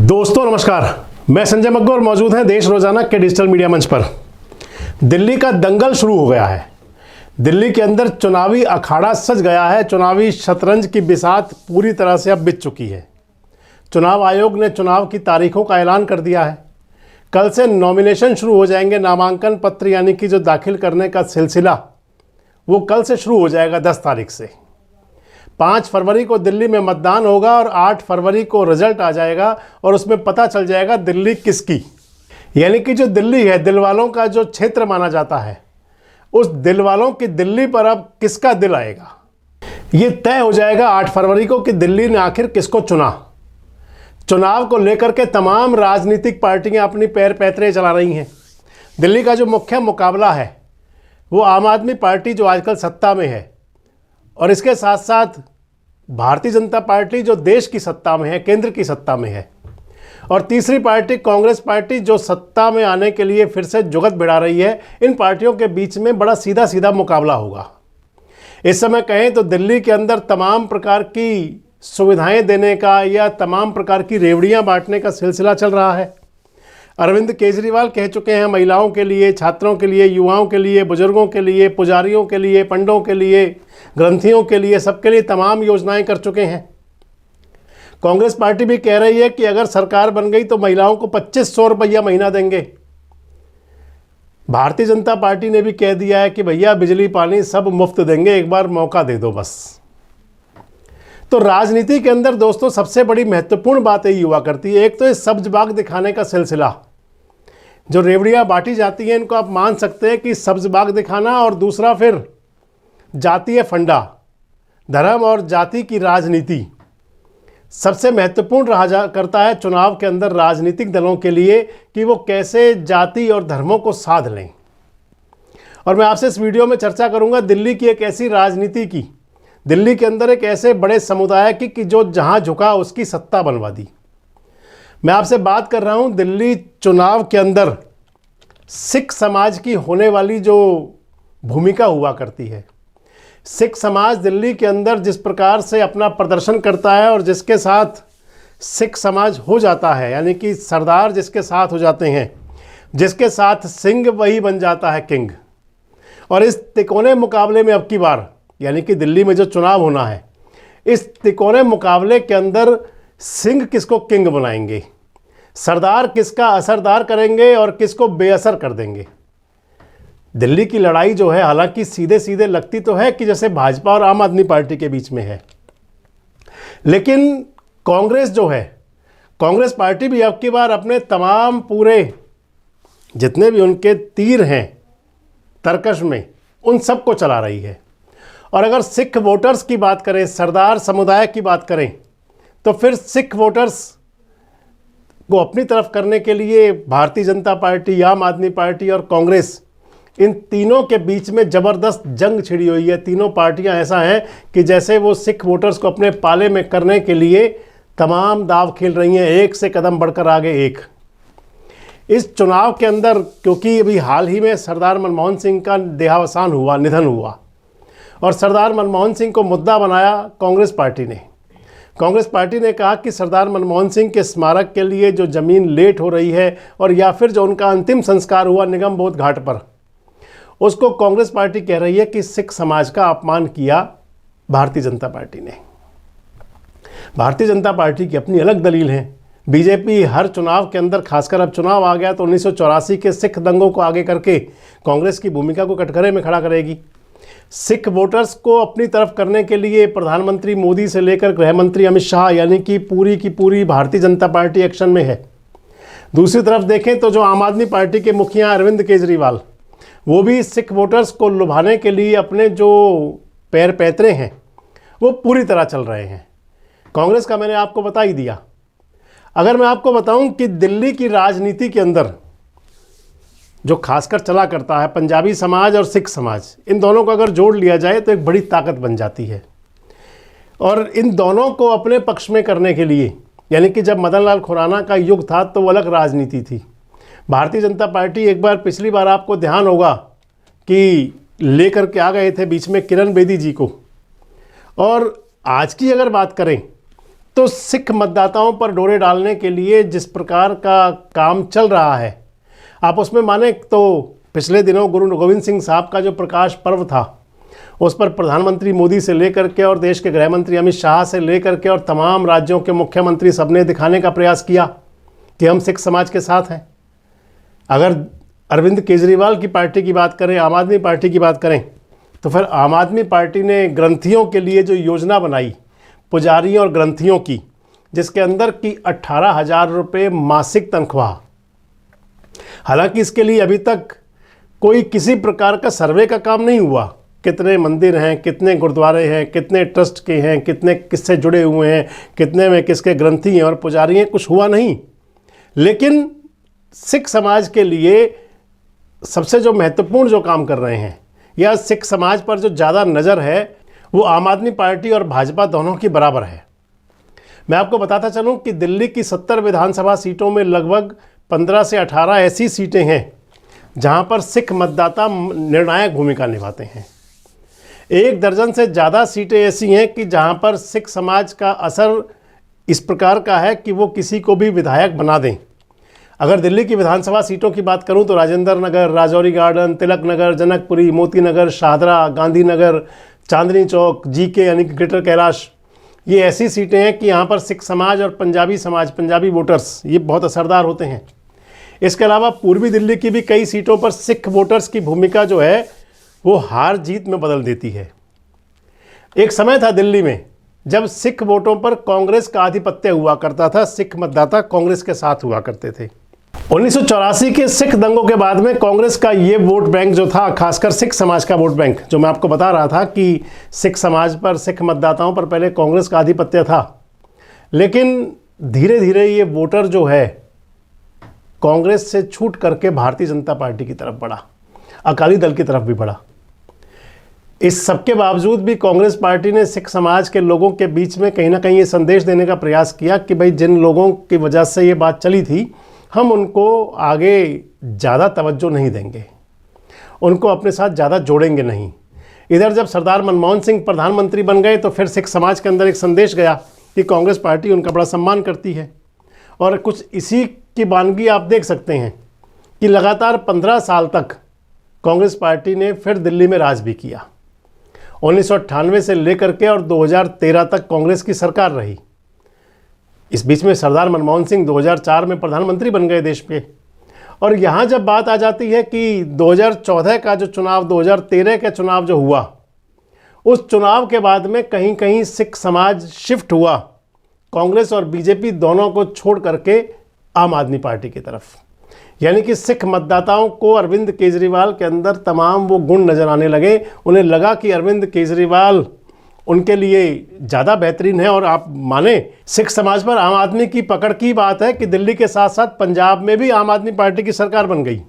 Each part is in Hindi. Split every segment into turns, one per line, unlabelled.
दोस्तों नमस्कार, मैं संजय मग्गो और मौजूद हैं देश रोजाना के डिजिटल मीडिया मंच पर। दिल्ली का दंगल शुरू हो गया है। दिल्ली के अंदर चुनावी अखाड़ा सज गया है। चुनावी शतरंज की बिसात पूरी तरह से अब बिछ चुकी है। चुनाव आयोग ने चुनाव की तारीखों का ऐलान कर दिया है। कल से नॉमिनेशन शुरू हो जाएंगे। नामांकन पत्र यानी कि जो दाखिल करने का सिलसिला वो कल से शुरू हो जाएगा 10 तारीख से। 5 फरवरी को दिल्ली में मतदान होगा और 8 फरवरी को रिजल्ट आ जाएगा और उसमें पता चल जाएगा दिल्ली किसकी। यानी कि जो दिल्ली है, दिल वालों का जो क्षेत्र माना जाता है, उस दिल वालों की दिल्ली पर अब किसका दिल आएगा ये तय हो जाएगा 8 फरवरी को कि दिल्ली ने आखिर किसको चुना। चुनाव को लेकर के तमाम राजनीतिक पार्टियां अपनी पैर पैतरे चला रही हैं। दिल्ली का जो मुख्य मुकाबला है वो आम आदमी पार्टी जो आजकल सत्ता में है, और इसके साथ साथ भारतीय जनता पार्टी जो देश की सत्ता में है, केंद्र की सत्ता में है, और तीसरी पार्टी कांग्रेस पार्टी जो सत्ता में आने के लिए फिर से जुगत भिड़ा रही है। इन पार्टियों के बीच में बड़ा सीधा सीधा मुकाबला होगा। इस समय कहें तो दिल्ली के अंदर तमाम प्रकार की सुविधाएं देने का या तमाम प्रकार की रेवड़ियां बांटने का सिलसिला चल रहा है। अरविंद केजरीवाल कह चुके हैं महिलाओं के लिए, छात्रों के लिए, युवाओं के लिए, बुजुर्गों के लिए, पुजारियों के लिए, पंडों के लिए, ग्रंथियों के लिए, सबके लिए तमाम योजनाएं कर चुके हैं। कांग्रेस पार्टी भी कह रही है कि अगर सरकार बन गई तो महिलाओं को 2500 रुपया महीना देंगे। भारतीय जनता पार्टी ने भी कह दिया है कि भैया बिजली पानी सब मुफ्त देंगे, एक बार मौका दे दो बस। तो राजनीति के अंदर दोस्तों सबसे बड़ी महत्वपूर्ण बात यही हुआ करती है। एक तो ये सब्ज बाग दिखाने का सिलसिला, जो रेवड़ियां बांटी जाती हैं इनको आप मान सकते हैं कि सब्ज बाग दिखाना, और दूसरा फिर जातीय फंडा, धर्म और जाति की राजनीति सबसे महत्वपूर्ण रहा करता है चुनाव के अंदर राजनीतिक दलों के लिए कि वो कैसे जाति और धर्मों को साध लें। और मैं आपसे इस वीडियो में चर्चा करूंगा दिल्ली की एक ऐसी राजनीति की, दिल्ली के अंदर एक ऐसे बड़े समुदाय की कि जो जहां झुका उसकी सत्ता बनवा दी। मैं आपसे बात कर रहा हूं दिल्ली चुनाव के अंदर सिख समाज की होने वाली जो भूमिका हुआ करती है। सिख समाज दिल्ली के अंदर जिस प्रकार से अपना प्रदर्शन करता है और जिसके साथ सिख समाज हो जाता है, यानी कि सरदार जिसके साथ हो जाते हैं, जिसके साथ सिंह वही बन जाता है किंग। और इस तिकोने मुकाबले में अब की बार यानी कि दिल्ली में जो चुनाव होना है, इस तिकोने मुकाबले के अंदर सिंह किसको किंग बनाएंगे, सरदार किसका असरदार करेंगे और किसको बेअसर कर देंगे। दिल्ली की लड़ाई जो है हालांकि सीधे सीधे लगती तो है कि जैसे भाजपा और आम आदमी पार्टी के बीच में है, लेकिन कांग्रेस जो है, कांग्रेस पार्टी भी अब की बार अपने तमाम पूरे जितने भी उनके तीर हैं तरकश में, उन सबको चला रही है। और अगर सिख वोटर्स की बात करें, सरदार समुदाय की बात करें, तो फिर सिख वोटर्स को अपनी तरफ करने के लिए भारतीय जनता पार्टी, आम आदमी पार्टी और कांग्रेस, इन तीनों के बीच में ज़बरदस्त जंग छिड़ी हुई है। तीनों पार्टियां ऐसा हैं कि जैसे वो सिख वोटर्स को अपने पाले में करने के लिए तमाम दाव खेल रही हैं, एक से कदम बढ़कर आगे एक। इस चुनाव के अंदर क्योंकि अभी हाल ही में सरदार मनमोहन सिंह का देहावसान हुआ, निधन हुआ, और सरदार मनमोहन सिंह को मुद्दा बनाया कांग्रेस पार्टी ने। कांग्रेस पार्टी ने कहा कि सरदार मनमोहन सिंह के स्मारक के लिए जो ज़मीन लेट हो रही है, और या फिर जो उनका अंतिम संस्कार हुआ निगम बोध घाट पर, उसको कांग्रेस पार्टी कह रही है कि सिख समाज का अपमान किया भारतीय जनता पार्टी ने। भारतीय जनता पार्टी की अपनी अलग दलील है। बीजेपी हर चुनाव के अंदर, खासकर अब चुनाव आ गया तो 1984 के सिख दंगों को आगे करके कांग्रेस की भूमिका को कटघरे में खड़ा करेगी। सिख वोटर्स को अपनी तरफ करने के लिए प्रधानमंत्री मोदी से लेकर गृह मंत्री अमित शाह यानी कि पूरी की पूरी भारतीय जनता पार्टी एक्शन में है। दूसरी तरफ देखें तो जो आम आदमी पार्टी के मुखिया अरविंद केजरीवाल, वो भी सिख वोटर्स को लुभाने के लिए अपने जो पैर पैतरे हैं वो पूरी तरह चल रहे हैं। कांग्रेस का मैंने आपको बता ही दिया। अगर मैं आपको बताऊं कि दिल्ली की राजनीति के अंदर जो खासकर चला करता है पंजाबी समाज और सिख समाज, इन दोनों को अगर जोड़ लिया जाए तो एक बड़ी ताकत बन जाती है। और इन दोनों को अपने पक्ष में करने के लिए, यानी कि जब मदन लाल खुराना का युग था तो वो अलग राजनीति थी। भारतीय जनता पार्टी एक बार, पिछली बार आपको ध्यान होगा कि लेकर के आ गए थे बीच में किरण बेदी जी को। और आज की अगर बात करें तो सिख मतदाताओं पर डोरे डालने के लिए जिस प्रकार का काम चल रहा है, आप उसमें माने तो पिछले दिनों गुरु गोविंद सिंह साहब का जो प्रकाश पर्व था, उस पर प्रधानमंत्री मोदी से लेकर के और देश के गृह मंत्री अमित शाह से लेकर के और तमाम राज्यों के मुख्यमंत्री सबने दिखाने का प्रयास किया कि हम सिख समाज के साथ हैं। अगर अरविंद केजरीवाल की पार्टी की बात करें, आम आदमी पार्टी की बात करें, तो फिर आम आदमी पार्टी ने ग्रंथियों के लिए जो योजना बनाई, पुजारियों और ग्रंथियों की, जिसके अंदर की 18,000 रुपये मासिक तनख्वाह। हालांकि इसके लिए अभी तक कोई किसी प्रकार का सर्वे का काम नहीं हुआ, कितने मंदिर हैं, कितने गुरुद्वारे हैं, कितने ट्रस्ट के हैं, कितने किससे जुड़े हुए हैं, कितने में किसके ग्रंथी हैं और पुजारी हैं, कुछ हुआ नहीं। लेकिन सिख समाज के लिए सबसे जो महत्वपूर्ण जो काम कर रहे हैं, या सिख समाज पर जो ज़्यादा नज़र है, वो आम आदमी पार्टी और भाजपा दोनों की बराबर है। मैं आपको बताता चलूं कि दिल्ली की 70 विधानसभा सीटों में लगभग 15 से 18 ऐसी सीटें हैं जहां पर सिख मतदाता निर्णायक भूमिका निभाते हैं। 1 दर्जन से ज़्यादा सीटें ऐसी हैं कि जहां पर सिख समाज का असर इस प्रकार का है कि वो किसी को भी विधायक बना दें। अगर दिल्ली की विधानसभा सीटों की बात करूं तो राजेंद्र नगर, राजौरी गार्डन, तिलक नगर, जनकपुरी, मोती नगर, शाहदरा, गांधीनगर, चांदनी चौक, जीके यानी कि ग्रेटर कैलाश, ये ऐसी सीटें हैं कि यहाँ पर सिख समाज और पंजाबी समाज, पंजाबी वोटर्स ये बहुत असरदार होते हैं। इसके अलावा पूर्वी दिल्ली की भी कई सीटों पर सिख वोटर्स की भूमिका जो है वो हार जीत में बदल देती है। एक समय था दिल्ली में जब सिख वोटों पर कांग्रेस का आधिपत्य हुआ करता था, सिख मतदाता कांग्रेस के साथ हुआ करते थे। 1984 के सिख दंगों के बाद में कांग्रेस का ये वोट बैंक जो था, खासकर सिख समाज का वोट बैंक, जो मैं आपको बता रहा था कि सिख समाज पर, सिख मतदाताओं पर पहले कांग्रेस का आधिपत्य था, लेकिन धीरे धीरे ये वोटर जो है कांग्रेस से छूट करके भारतीय जनता पार्टी की तरफ बढ़ा, अकाली दल की तरफ भी बढ़ा। इस सबके बावजूद भी कांग्रेस पार्टी ने सिख समाज के लोगों के बीच में कहीं ना कहीं ये संदेश देने का प्रयास किया कि भाई जिन लोगों की वजह से ये बात चली थी, हम उनको आगे ज़्यादा तवज्जो नहीं देंगे, उनको अपने साथ ज़्यादा जोड़ेंगे नहीं। इधर जब सरदार मनमोहन सिंह प्रधानमंत्री बन गए तो फिर सिख समाज के अंदर एक संदेश गया कि कांग्रेस पार्टी उनका बड़ा सम्मान करती है। और कुछ इसी की वानगी आप देख सकते हैं कि लगातार 15 साल तक कांग्रेस पार्टी ने फिर दिल्ली में राज भी किया। 1998 से लेकर के और 2013 तक कांग्रेस की सरकार रही। इस बीच में सरदार मनमोहन सिंह 2004 में प्रधानमंत्री बन गए देश पे। और यहाँ जब बात आ जाती है कि 2014 का जो चुनाव, 2013 का चुनाव जो हुआ, उस चुनाव के बाद में कहीं कहीं सिख समाज शिफ्ट हुआ कांग्रेस और बीजेपी दोनों को छोड़ करके आम आदमी पार्टी की तरफ। यानी कि सिख मतदाताओं को अरविंद केजरीवाल के अंदर तमाम वो गुण नज़र आने लगे। उन्हें लगा कि अरविंद केजरीवाल उनके लिए ज़्यादा बेहतरीन है। और आप माने, सिख समाज पर आम आदमी की पकड़ की बात है कि दिल्ली के साथ साथ पंजाब में भी आम आदमी पार्टी की सरकार बन गई।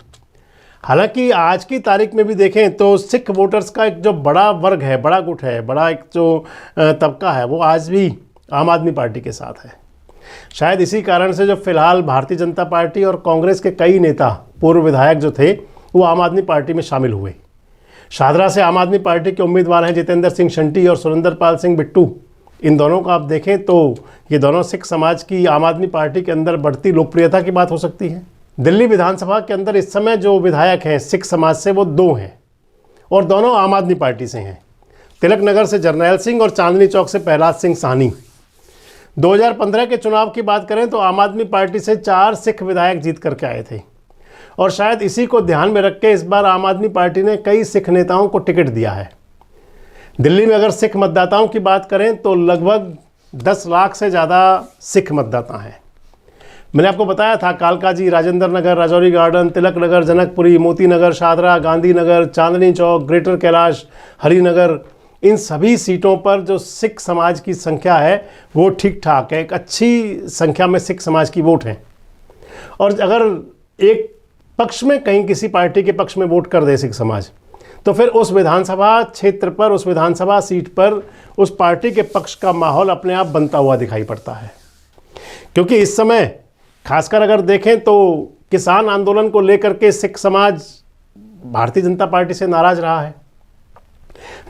हालांकि आज की तारीख में भी देखें तो सिख वोटर्स का एक जो बड़ा वर्ग है, बड़ा गुट है, बड़ा एक जो तबका है, वो आज भी आम आदमी पार्टी के साथ है। शायद इसी कारण से जो फिलहाल भारतीय जनता पार्टी और कांग्रेस के कई नेता, पूर्व विधायक जो थे, वो आम आदमी पार्टी में शामिल हुए। शाहदरा से आम आदमी पार्टी के उम्मीदवार हैं जितेंद्र सिंह शंटी और सुरेंद्र पाल सिंह बिट्टू। इन दोनों को आप देखें तो ये दोनों सिख समाज की आम आदमी पार्टी के अंदर बढ़ती लोकप्रियता की बात हो सकती है। दिल्ली विधानसभा के अंदर इस समय जो विधायक हैं सिख समाज से, वो 2 हैं और दोनों आम आदमी पार्टी से हैं। तिलक नगर से जरनैल सिंह और चांदनी चौक से प्रहलाद सिंह साहनी। 2015 के चुनाव की बात करें तो आम आदमी पार्टी से 4 सिख विधायक जीत करके आए थे। और शायद इसी को ध्यान में रख के इस बार आम आदमी पार्टी ने कई सिख नेताओं को टिकट दिया है। दिल्ली में अगर सिख मतदाताओं की बात करें तो लगभग 10 लाख से ज़्यादा सिख मतदाता हैं। मैंने आपको बताया था कालकाजी, राजेंद्र नगर, राजौरी गार्डन, तिलक नगर, जनकपुरी, मोती नगर, शाहदरा, गांधीनगर, चांदनी चौक, ग्रेटर कैलाश, हरिनगर, इन सभी सीटों पर जो सिख समाज की संख्या है वो ठीक ठाक है। एक अच्छी संख्या में सिख समाज की वोट है। और अगर एक पक्ष में कहीं किसी पार्टी के पक्ष में वोट कर दे सिख समाज, तो फिर उस विधानसभा क्षेत्र पर, उस विधानसभा सीट पर उस पार्टी के पक्ष का माहौल अपने आप बनता हुआ दिखाई पड़ता है। क्योंकि इस समय खासकर अगर देखें तो किसान आंदोलन को लेकर के सिख समाज भारतीय जनता पार्टी से नाराज रहा है।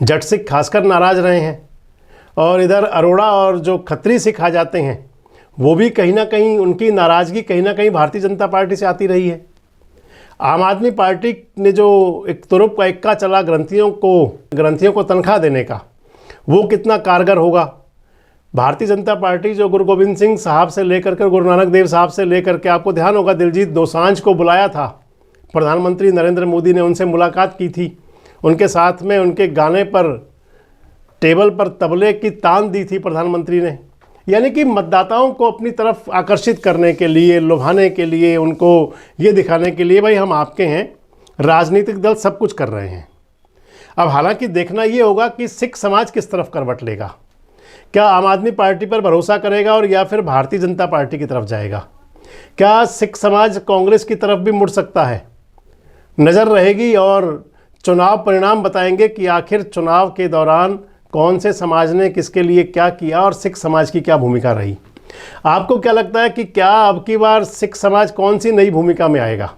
जट सिख खासकर नाराज रहे हैं। और इधर अरोड़ा और जो खत्री सिख आ जाते हैं वो भी कहीं ना कहीं उनकी नाराज़गी कहीं ना कहीं भारतीय जनता पार्टी से आती रही है। आम आदमी पार्टी ने जो एक तुरुप का इक्का चला ग्रंथियों को तनख्वाह देने का, वो कितना कारगर होगा। भारतीय जनता पार्टी जो गुरु गोविंद सिंह साहब से लेकर के गुरु नानक देव साहब से लेकर के, आपको ध्यान होगा दिलजीत दोसांझ को बुलाया था, प्रधानमंत्री नरेंद्र मोदी ने उनसे मुलाकात की थी, उनके साथ में उनके गाने पर टेबल पर तबले की तान दी थी प्रधानमंत्री ने। यानी कि मतदाताओं को अपनी तरफ आकर्षित करने के लिए, लुभाने के लिए, उनको ये दिखाने के लिए भाई हम आपके हैं, राजनीतिक दल सब कुछ कर रहे हैं। अब हालांकि देखना ये होगा कि सिख समाज किस तरफ करवट लेगा, क्या आम आदमी पार्टी पर भरोसा करेगा और या फिर भारतीय जनता पार्टी की तरफ जाएगा। क्या सिख समाज कांग्रेस की तरफ भी मुड़ सकता है, नज़र रहेगी और चुनाव परिणाम बताएंगे कि आखिर चुनाव के दौरान कौन से समाज ने किसके लिए क्या किया और सिख समाज की क्या भूमिका रही। आपको क्या लगता है कि क्या अब की बार सिख समाज कौन सी नई भूमिका में आएगा?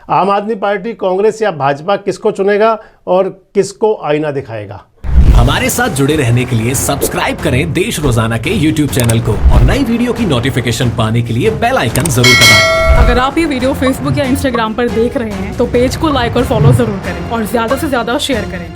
आम आदमी पार्टी, कांग्रेस या भाजपा किसको चुनेगा और किसको आईना दिखाएगा?
हमारे साथ जुड़े रहने के लिए सब्सक्राइब करें देश रोजाना के YouTube चैनल को और नई वीडियो की नोटिफिकेशन पाने के लिए बेल आइकन जरूर दबाएं।
अगर आप ये वीडियो Facebook या Instagram पर देख रहे हैं तो पेज को लाइक और फॉलो जरूर करें और ज्यादा से ज्यादा शेयर करें।